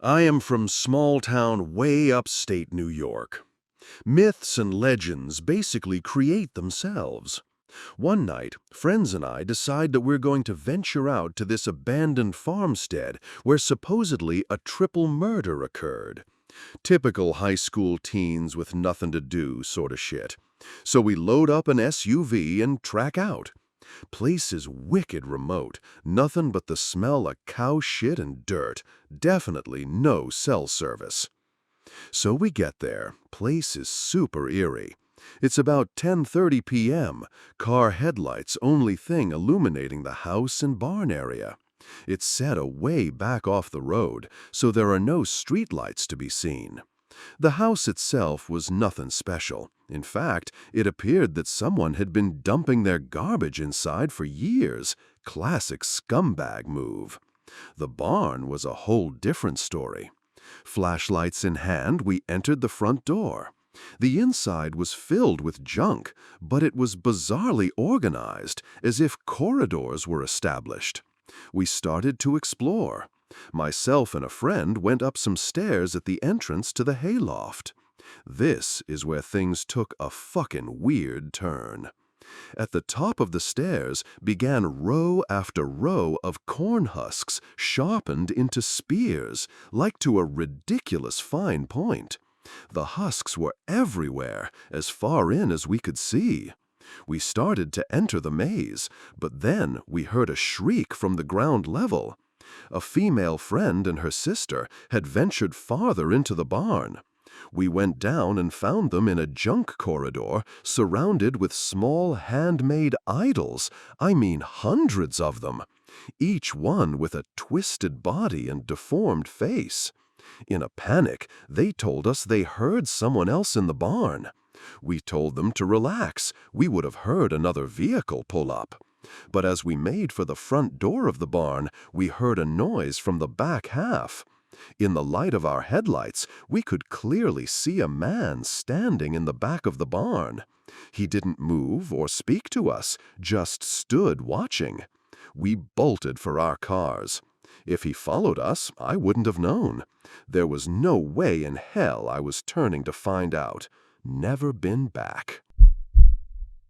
I am from small town way upstate New York. Myths and legends basically create themselves. One night, friends and I decide that we're going to venture out to this abandoned farmstead where supposedly a triple murder occurred. Typical high school teens with nothing to do sort of shit. So we load up an SUV and track out. Place is wicked remote, nothing but the smell of cow shit and dirt, definitely no cell service. So we get there, place is super eerie. It's about 10:30 p.m., car headlights only thing illuminating the house and barn area. It's set away back off the road, so there are no streetlights to be seen. The house itself was nothing special. In fact, it appeared that someone had been dumping their garbage inside for years. Classic scumbag move. The barn was a whole different story. Flashlights in hand, we entered the front door. The inside was filled with junk, but it was bizarrely organized, as if corridors were established. We started to explore. Myself and a friend went up some stairs at the entrance to the hayloft. This is where things took a fucking weird turn. At the top of the stairs began row after row of cornhusks sharpened into spears, like to a ridiculous fine point. The husks were everywhere, as far in as we could see. We started to enter the maze, but then we heard a shriek from the ground level. A female friend and her sister had ventured farther into the barn. We went down and found them in a junk corridor surrounded with small handmade idols, I mean hundreds of them, each one with a twisted body and deformed face. In a panic, they told us they heard someone else in the barn. We told them to relax, we would have heard another vehicle pull up. But as we made for the front door of the barn, we heard a noise from the back half. In the light of our headlights, we could clearly see a man standing in the back of the barn. He didn't move or speak to us, just stood watching. We bolted for our cars. If he followed us, I wouldn't have known. There was no way in hell I was turning to find out. Never been back.